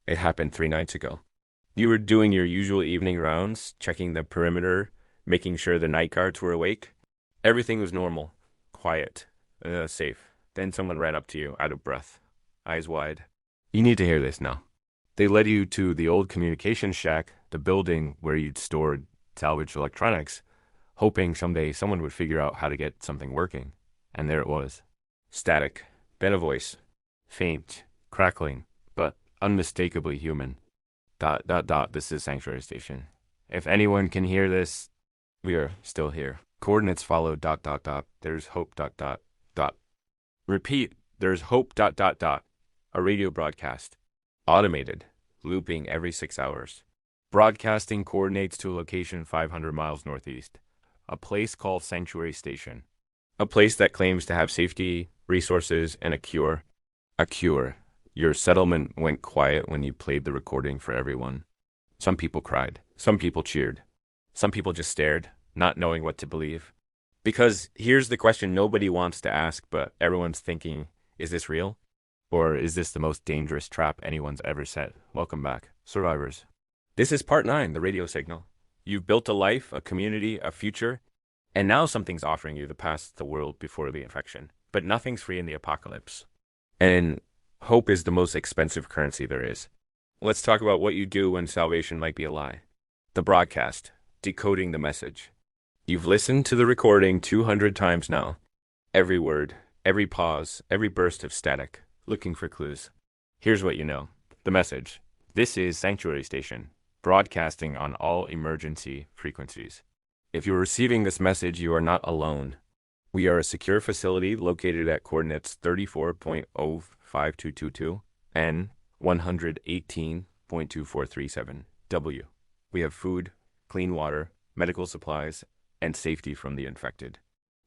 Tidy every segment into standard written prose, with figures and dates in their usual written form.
It happened 3 nights ago. You were doing your usual evening rounds, checking the perimeter, making sure the night guards were awake. Everything was normal, quiet, safe. Then someone ran up to you, out of breath, eyes wide. You need to hear this now. They led you to the old communication shack, the building where you'd stored salvaged electronics, hoping someday someone would figure out how to get something working. And there it was. Static, then a voice. Faint, crackling, but unmistakably human. ... This is Sanctuary Station. If anyone can hear this, we are still here. Coordinates follow ... There's hope ... Repeat, there's hope ... A radio broadcast. Automated, looping every 6 hours. Broadcasting coordinates to a location 500 miles northeast. A place called Sanctuary Station. A place that claims to have safety, resources, and a cure. A cure. Your settlement went quiet when you played the recording for everyone. Some people cried. Some people cheered. Some people just stared, not knowing what to believe. Because here's the question nobody wants to ask, but everyone's thinking, is this real? Or is this the most dangerous trap anyone's ever set? Welcome back, survivors. This is part 9, the radio signal. You've built a life, a community, a future, and now something's offering you the path to the world before the infection. But nothing's free in the apocalypse. And hope is the most expensive currency there is. Let's talk about what you do when salvation might be a lie. The broadcast, decoding the message. You've listened to the recording 200 times now. Every word, every pause, every burst of static, looking for clues. Here's what you know. The message. This is Sanctuary Station, broadcasting on all emergency frequencies. If you're receiving this message, you are not alone. We are a secure facility located at coordinates 34.05222 and 118.2437 W. We have food, clean water, medical supplies, and safety from the infected.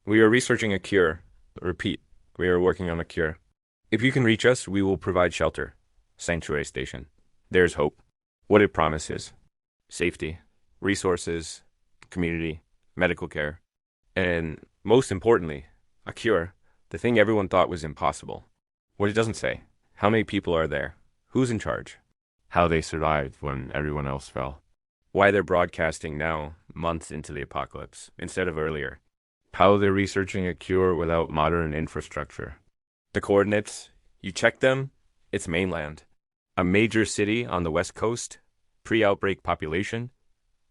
We are researching a cure. Repeat, we are working on a cure. If you can reach us, we will provide shelter. Sanctuary Station. There's hope. What it promises. Safety, resources, community, medical care, and most importantly, a cure. The thing everyone thought was impossible. What it doesn't say. How many people are there? Who's in charge? How they survived when everyone else fell. Why they're broadcasting now, months into the apocalypse, instead of earlier. How they're researching a cure without modern infrastructure. The coordinates, you check them, it's mainland. A major city on the west coast, pre-outbreak population,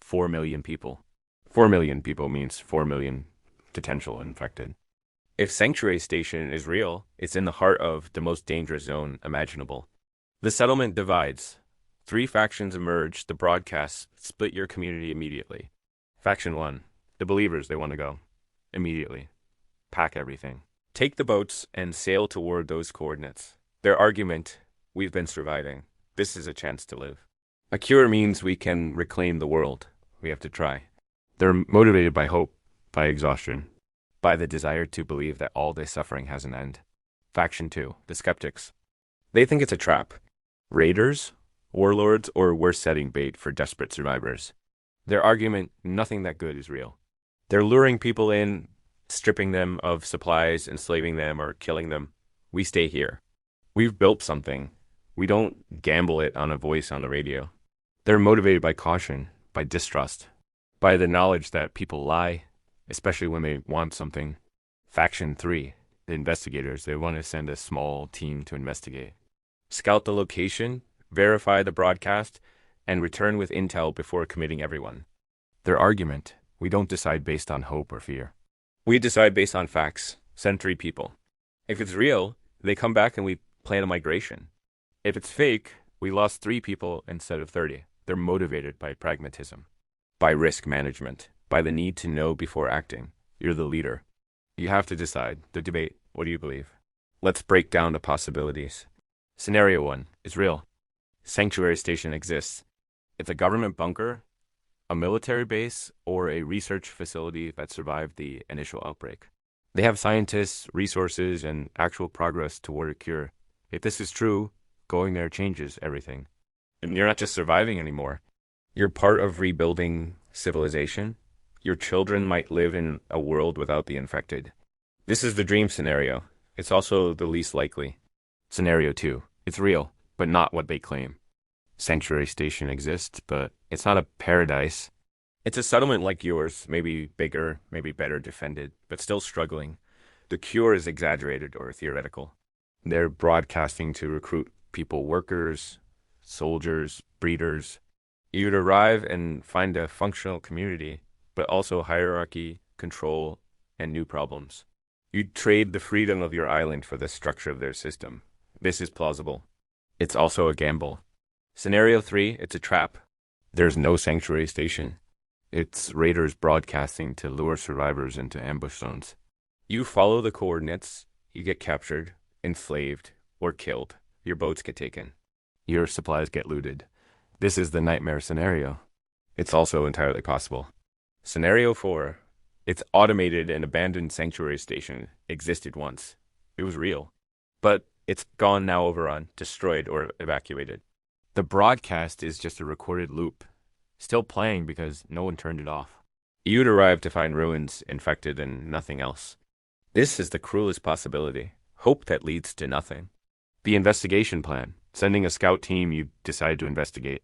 4 million people. 4 million people means 4 million potential infected. If Sanctuary Station is real, it's in the heart of the most dangerous zone imaginable. The settlement divides. 3 factions emerge, the broadcasts split your community immediately. Faction 1, the believers, they want to go. Immediately. Pack everything. Take the boats and sail toward those coordinates. Their argument, we've been surviving. This is a chance to live. A cure means we can reclaim the world. We have to try. They're motivated by hope, by exhaustion, by the desire to believe that all this suffering has an end. Faction 2, the Skeptics. They think it's a trap. Raiders, warlords, or worse setting bait for desperate survivors. Their argument, nothing that good is real. They're luring people in, stripping them of supplies, enslaving them, or killing them. We stay here. We've built something. We don't gamble it on a voice on the radio. They're motivated by caution, by distrust, by the knowledge that people lie, especially when they want something. Faction 3, the investigators, they want to send a small team to investigate. Scout the location, verify the broadcast, and return with intel before committing everyone. Their argument, we don't decide based on hope or fear. We decide based on facts. Send 3 people. If it's real, they come back and we plan a migration. If it's fake, we lost 3 people instead of 30. They're motivated by pragmatism, by risk management, by the need to know before acting. You're the leader. You have to decide. The debate, what do you believe? Let's break down the possibilities. Scenario 1 is real. Sanctuary Station exists. It's a government bunker, a military base, or a research facility that survived the initial outbreak. They have scientists, resources, and actual progress toward a cure. If this is true, going there changes everything. And you're not just surviving anymore. You're part of rebuilding civilization. Your children might live in a world without the infected. This is the dream scenario. It's also the least likely. Scenario 2. It's real, but not what they claim. Sanctuary station exists, but it's not a paradise. It's a settlement like yours, maybe bigger, maybe better defended, but still struggling. The cure is exaggerated or theoretical. They're broadcasting to recruit people, workers, soldiers, breeders. You'd arrive and find a functional community, but also hierarchy, control, and new problems. You'd trade the freedom of your island for the structure of their system. This is plausible. It's also a gamble. Scenario 3, it's a trap. There's no sanctuary station. It's raiders broadcasting to lure survivors into ambush zones. You follow the coordinates, you get captured, enslaved, or killed. Your boats get taken. Your supplies get looted. This is the nightmare scenario. It's also entirely possible. Scenario 4, it's automated and abandoned sanctuary station existed once. It was real. But it's gone now, overrun, destroyed, or evacuated. The broadcast is just a recorded loop, still playing because no one turned it off. You'd arrive to find ruins, infected, and nothing else. This is the cruelest possibility. Hope that leads to nothing. The investigation plan, sending a scout team you decide to investigate.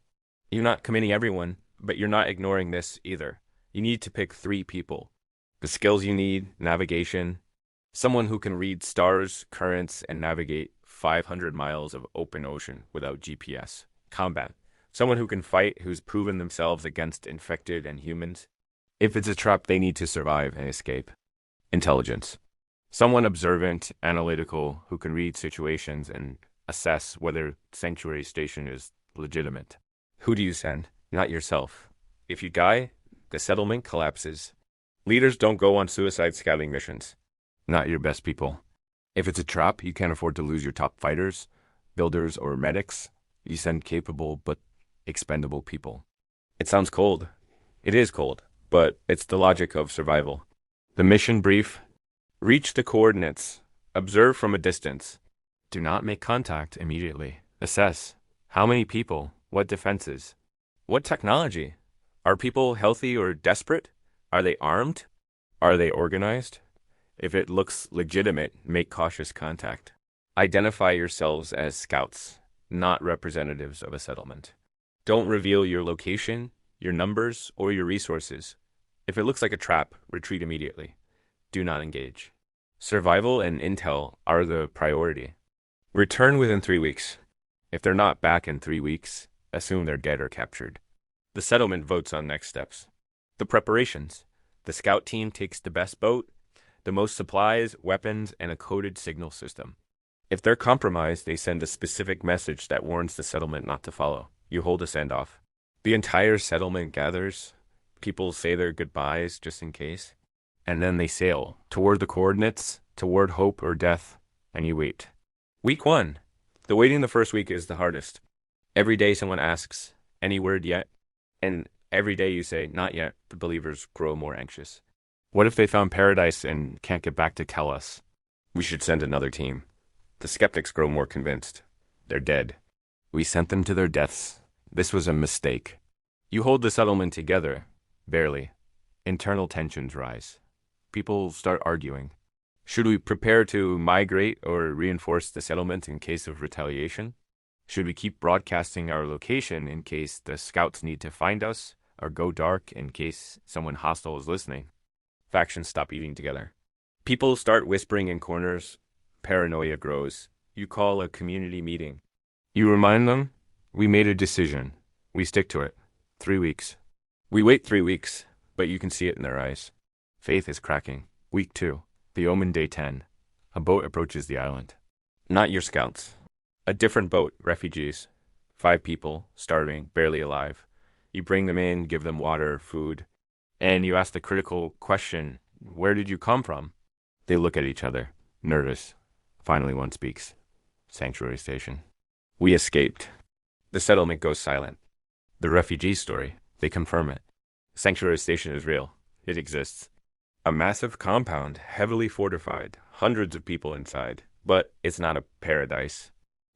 You're not committing everyone, but you're not ignoring this either. You need to pick 3 people. The skills you need, navigation, someone who can read stars, currents, and navigate 500 miles of open ocean without GPS. Combat. Someone who can fight, who's proven themselves against infected and humans. If it's a trap, they need to survive and escape. Intelligence. Someone observant, analytical, who can read situations and assess whether sanctuary station is legitimate. Who do you send? Not yourself. If you die, the settlement collapses. Leaders don't go on suicide scouting missions. Not your best people. If it's a trap, you can't afford to lose your top fighters, builders, or medics. You send capable but expendable people. It sounds cold. It is cold, but it's the logic of survival. The mission brief: reach the coordinates. Observe from a distance. Do not make contact immediately. Assess. How many people? What defenses? What technology? Are people healthy or desperate? Are they armed? Are they organized? If it looks legitimate, make cautious contact. Identify yourselves as scouts, not representatives of a settlement. Don't reveal your location, your numbers, or your resources. If it looks like a trap, retreat immediately. Do not engage. Survival and intel are the priority. Return within 3 weeks. If they're not back in 3 weeks, assume they're dead or captured. The settlement votes on next steps. The preparations. The scout team takes the best boat, the most supplies, weapons, and a coded signal system. If they're compromised, they send a specific message that warns the settlement not to follow. You hold a send-off. The entire settlement gathers. People say their goodbyes just in case. And then they sail toward the coordinates, toward hope or death, and you wait. Week 1. The waiting the first week is the hardest. Every day someone asks, any word yet? And every day you say, not yet. The believers grow more anxious. What if they found paradise and can't get back to tell us? We should send another team. The skeptics grow more convinced. They're dead. We sent them to their deaths. This was a mistake. You hold the settlement together. Barely. Internal tensions rise. People start arguing. Should we prepare to migrate or reinforce the settlement in case of retaliation? Should we keep broadcasting our location in case the scouts need to find us, or go dark in case someone hostile is listening? Factions stop eating together. People start whispering in corners. Paranoia grows. You call a community meeting. You remind them, we made a decision. We stick to it. 3 weeks. We wait 3 weeks, but you can see it in their eyes. Faith is cracking. Week 2. The omen day 10. A boat approaches the island. Not your scouts. A different boat, refugees. 5 people, starving, barely alive. You bring them in, give them water, food, and you ask the critical question, where did you come from? They look at each other, nervous. Finally one speaks. Sanctuary station. We escaped. The settlement goes silent. The refugee story, they confirm it. Sanctuary station is real. It exists. A massive compound, heavily fortified, hundreds of people inside, but it's not a paradise.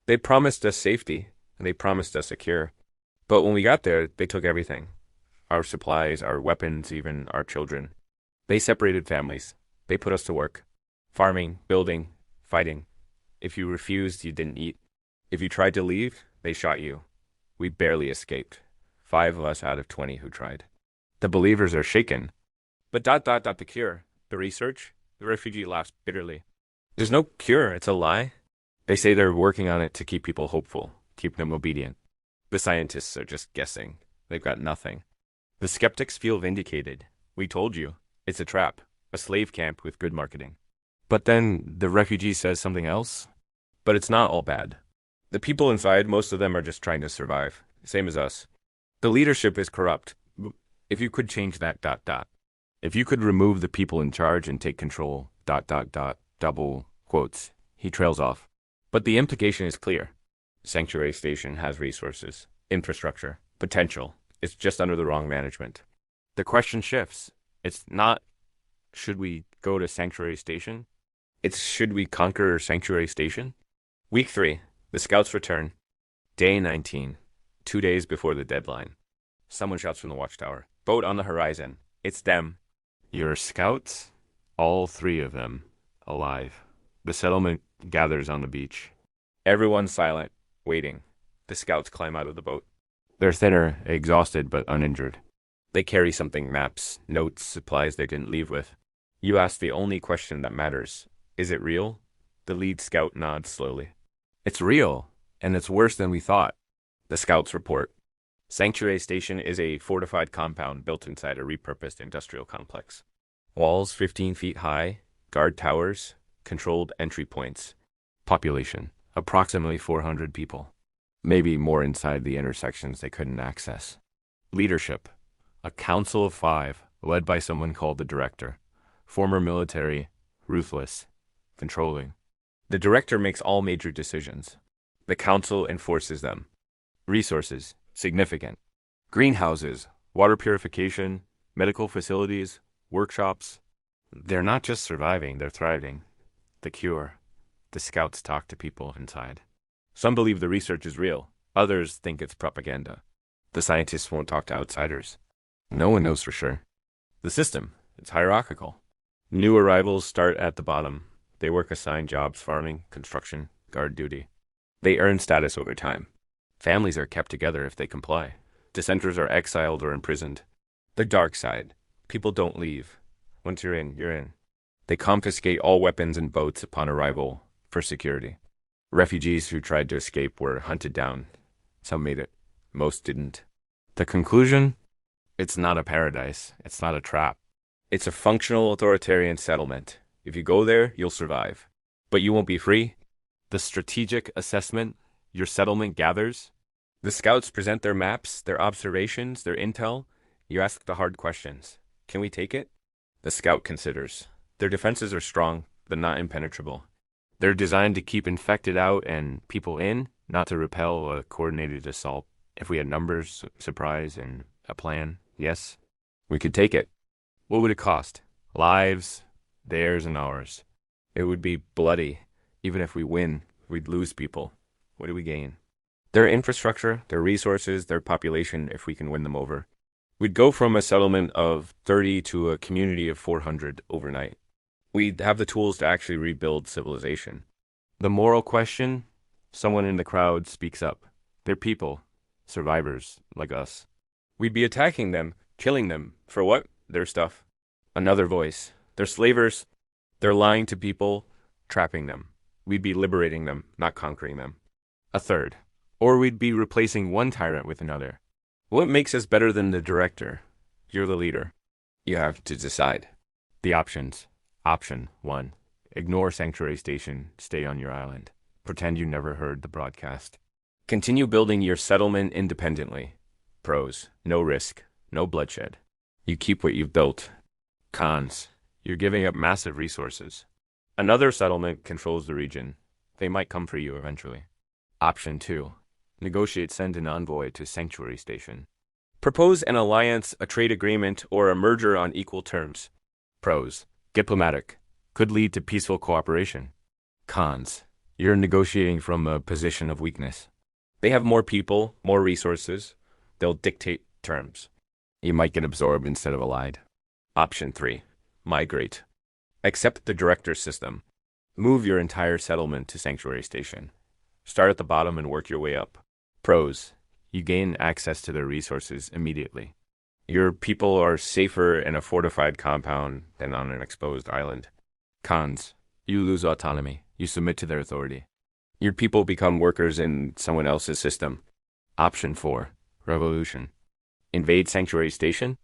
They promised us safety, and they promised us a cure. But when we got there, they took everything. Our supplies, our weapons, even our children. They separated families. They put us to work. Farming, building, fighting. If you refused, you didn't eat. If you tried to leave, they shot you. We barely escaped. 5 of us out of 20 who tried. The believers are shaken. But the cure, the research, the refugee laughs bitterly. There's no cure, it's a lie. They say they're working on it to keep people hopeful, keep them obedient. The scientists are just guessing. They've got nothing. The skeptics feel vindicated. We told you. It's a trap, a slave camp with good marketing. But then the refugee says something else. But it's not all bad. The people inside, most of them are just trying to survive, same as us. The leadership is corrupt. If you could change that, If you could remove the people in charge and take control, double quotes, he trails off. But the implication is clear. Sanctuary Station has resources, infrastructure, potential. It's just under the wrong management. The question shifts. It's not, should we go to Sanctuary Station? It's, should we conquer Sanctuary Station? Week 3. The scouts return. Day 19. 2 days before the deadline. Someone shouts from the watchtower. Boat on the horizon. It's them. Your scouts? All 3 of them. Alive. The settlement gathers on the beach. Everyone's silent, waiting. The scouts climb out of the boat. They're thinner, exhausted, but uninjured. They carry something, maps, notes, supplies they didn't leave with. You ask the only question that matters. Is it real? The lead scout nods slowly. It's real, and it's worse than we thought. The scouts report. Sanctuary Station is a fortified compound built inside a repurposed industrial complex. Walls 15 feet high, guard towers, controlled entry points. Population, approximately 400 people. Maybe more inside the intersections they couldn't access. Leadership, a council of 5, led by someone called the director. Former military, ruthless, controlling. The director makes all major decisions. The council enforces them. Resources, significant. Greenhouses, water purification, medical facilities, workshops. They're not just surviving, they're thriving. The cure. The scouts talk to people inside. Some believe the research is real. Others think it's propaganda. The scientists won't talk to outsiders. No one knows for sure. The system, it's hierarchical. New arrivals start at the bottom. They work assigned jobs, farming, construction, guard duty. They earn status over time. Families are kept together if they comply. Dissenters are exiled or imprisoned. The dark side. People don't leave. Once you're in, you're in. They confiscate all weapons and boats upon arrival for security. Refugees who tried to escape were hunted down. Some made it. Most didn't. The conclusion? It's not a paradise. It's not a trap. It's a functional authoritarian settlement. If you go there, you'll survive. But you won't be free. The strategic assessment your settlement gathers. The scouts present their maps, their observations, their intel. You ask the hard questions. Can we take it? The scout considers. Their defenses are strong, but not impenetrable. They're designed to keep infected out and people in, not to repel a coordinated assault. If we had numbers, surprise, and a plan, yes, we could take it. What would it cost? Lives, theirs and ours. It would be bloody. Even if we win, we'd lose people. What do we gain? Their infrastructure, their resources, their population, if we can win them over. We'd go from a settlement of 30 to a community of 400 overnight. We'd have the tools to actually rebuild civilization. The moral question, someone in the crowd speaks up. They're people, survivors like us. We'd be attacking them, killing them. For what? Their stuff. Another voice. They're slavers. They're lying to people, trapping them. We'd be liberating them, not conquering them. A third. Or we'd be replacing one tyrant with another. What makes us better than the director? You're the leader. You have to decide. The options. Option 1. Ignore Sanctuary Station. Stay on your island. Pretend you never heard the broadcast. Continue building your settlement independently. Pros. No risk. No bloodshed. You keep what you've built. Cons. You're giving up massive resources. Another settlement controls the region. They might come for you eventually. Option 2. Negotiate, send an envoy to Sanctuary Station. Propose an alliance, a trade agreement, or a merger on equal terms. Pros. Diplomatic. Could lead to peaceful cooperation. Cons. You're negotiating from a position of weakness. They have more people, more resources. They'll dictate terms. You might get absorbed instead of allied. Option 3. Migrate. Accept the director's system. Move your entire settlement to Sanctuary Station. Start at the bottom and work your way up. Pros. You gain access to their resources immediately. Your people are safer in a fortified compound than on an exposed island. Cons. You lose autonomy. You submit to their authority. Your people become workers in someone else's system. Option 4. Revolution. Invade Sanctuary Station.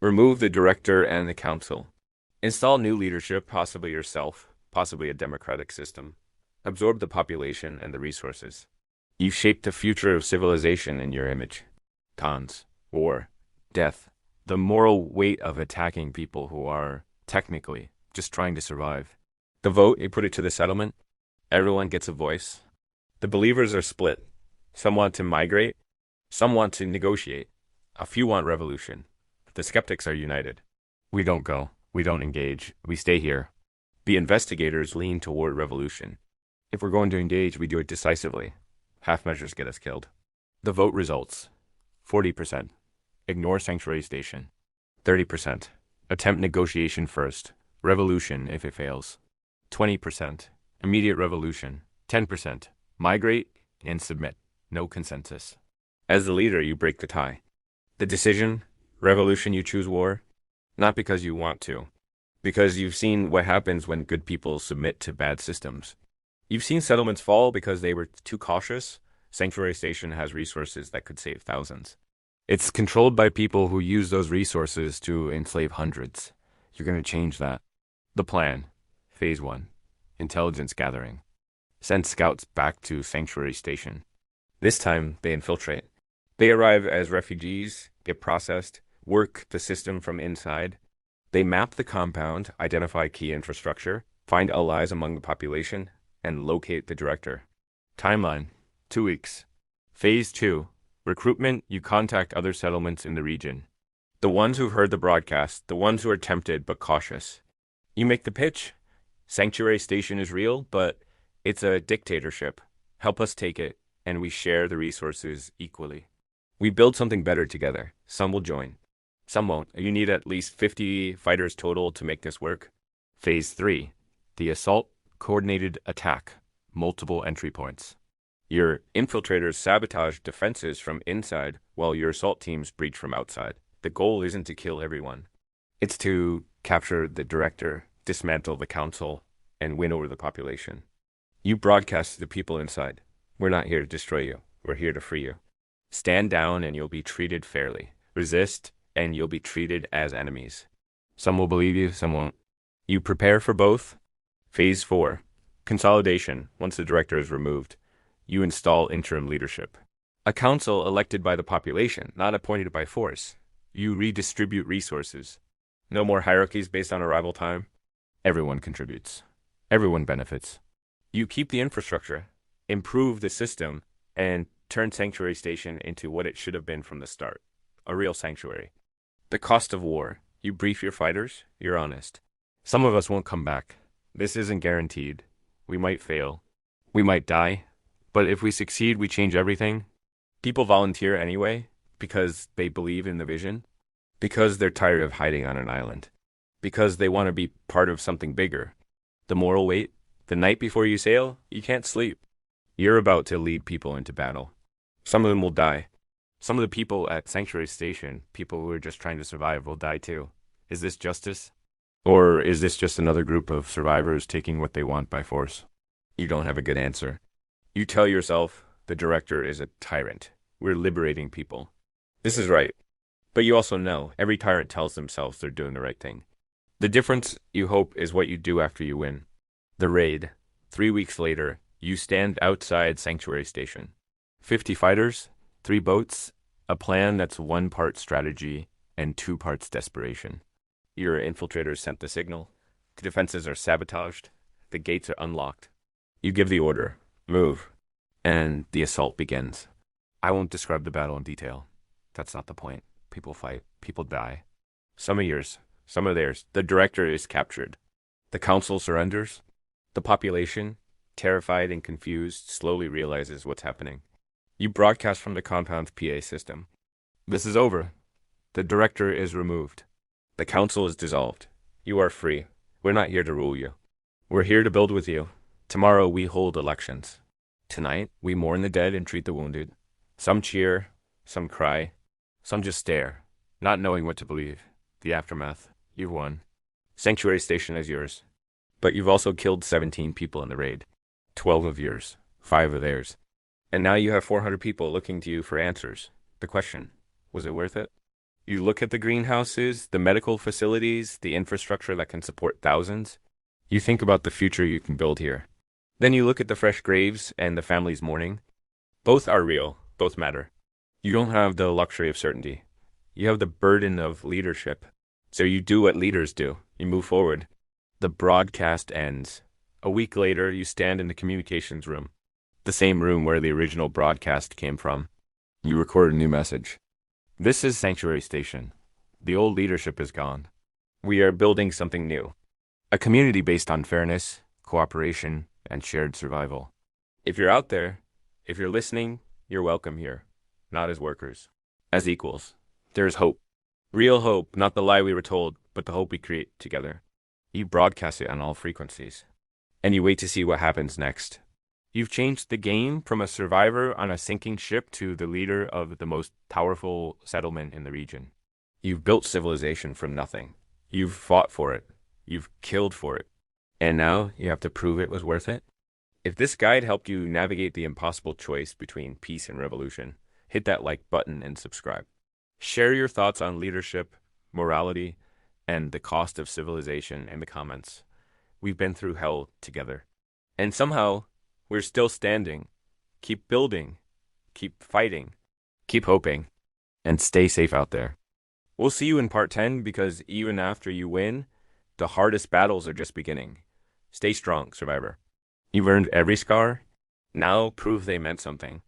Remove the director and the council. Install new leadership, possibly yourself, possibly a democratic system. Absorb the population and the resources. You've shaped the future of civilization in your image. Cons. War. Death. The moral weight of attacking people who are, technically, just trying to survive. The vote, you put it to the settlement. Everyone gets a voice. The believers are split. Some want to migrate. Some want to negotiate. A few want revolution. The skeptics are united. We don't go. We don't engage. We stay here. The investigators lean toward revolution. If we're going to engage, we do it decisively. Half measures get us killed. The vote results. 40%. Ignore Sanctuary Station. 30%. Attempt negotiation first. Revolution if it fails. 20%. Immediate revolution. 10%. Migrate and submit. No consensus. As the leader, you break the tie. The decision, revolution, you choose war. Not because you want to. Because you've seen what happens when good people submit to bad systems. You've seen settlements fall because they were too cautious. Sanctuary Station has resources that could save thousands. It's controlled by people who use those resources to enslave hundreds. You're going to change that. The plan. Phase 1. Intelligence gathering. Send scouts back to Sanctuary Station. This time, they infiltrate. They arrive as refugees, get processed, work the system from inside. They map the compound, identify key infrastructure, find allies among the population, and locate the director. Timeline. 2 weeks. Phase 2. Recruitment, you contact other settlements in the region. The ones who've heard the broadcast, the ones who are tempted but cautious. You make the pitch. Sanctuary Station is real, but it's a dictatorship. Help us take it, and we share the resources equally. We build something better together. Some will join. Some won't. You need at least 50 fighters total to make this work. Phase 3. The assault, coordinated attack. Multiple entry points. Your infiltrators sabotage defenses from inside while your assault teams breach from outside. The goal isn't to kill everyone. It's to capture the director, dismantle the council, and win over the population. You broadcast to the people inside. We're not here to destroy you. We're here to free you. Stand down and you'll be treated fairly. Resist and you'll be treated as enemies. Some will believe you, some won't. You prepare for both. Phase 4. Consolidation. Once the director is removed, you install interim leadership. A council elected by the population, not appointed by force. You redistribute resources. No more hierarchies based on arrival time. Everyone contributes. Everyone benefits. You keep the infrastructure, improve the system, and turn Sanctuary Station into what it should have been from the start. A real sanctuary. The cost of war. You brief your fighters, you're honest. Some of us won't come back. This isn't guaranteed. We might fail. We might die. But if we succeed, we change everything. People volunteer anyway because they believe in the vision. Because they're tired of hiding on an island. Because they want to be part of something bigger. The moral weight. The night before you sail, you can't sleep. You're about to lead people into battle. Some of them will die. Some of the people at Sanctuary Station, people who are just trying to survive, will die too. Is this justice? Or is this just another group of survivors taking what they want by force? You don't have a good answer. You tell yourself, the director is a tyrant. We're liberating people. This is right. But you also know, every tyrant tells themselves they're doing the right thing. The difference, you hope, is what you do after you win. The raid. 3 weeks later, you stand outside Sanctuary Station. 50 fighters, 3 boats, a plan that's 1 part strategy and 2 parts desperation. Your infiltrators sent the signal. The defenses are sabotaged. The gates are unlocked. You give the order. Move. And the assault begins. I won't describe the battle in detail. That's not the point. People fight. People die. Some are yours. Some are theirs. The director is captured. The council surrenders. The population, terrified and confused, slowly realizes what's happening. You broadcast from the compound's PA system. This is over. The director is removed. The council is dissolved. You are free. We're not here to rule you. We're here to build with you. Tomorrow we hold elections. Tonight we mourn the dead and treat the wounded. Some cheer, Some cry. Some just stare, not knowing what to believe. The aftermath. You've won. Sanctuary Station is yours. But you've also killed 17 people in the raid. 12 of yours. 5 of theirs. And now you have 400 people looking to you for answers. The question, was it worth it? You look at the greenhouses, the medical facilities, the infrastructure that can support thousands. You think about the future you can build here. Then you look at the fresh graves and the families mourning. Both are real. Both matter. You don't have the luxury of certainty. You have the burden of leadership. So you do what leaders do. You move forward. The broadcast ends. A week later, you stand in the communications room, the same room where the original broadcast came from. You record a new message. This is Sanctuary Station. The old leadership is gone. We are building something new. A community based on fairness, cooperation, and shared survival. If you're out there, if you're listening, you're welcome here. Not as workers, as equals. There's hope. Real hope, not the lie we were told, but the hope we create together. You broadcast it on all frequencies. And you wait to see what happens next. You've changed the game from a survivor on a sinking ship to the leader of the most powerful settlement in the region. You've built civilization from nothing. You've fought for it. You've killed for it. And now you have to prove it was worth it? If this guide helped you navigate the impossible choice between peace and revolution, hit that like button and subscribe. Share your thoughts on leadership, morality, and the cost of civilization in the comments. We've been through hell together. And somehow, we're still standing. Keep building. Keep fighting. Keep hoping. And stay safe out there. We'll see you in part 10 because even after you win, the hardest battles are just beginning. Stay strong, survivor. You've earned every scar. Now prove they meant something.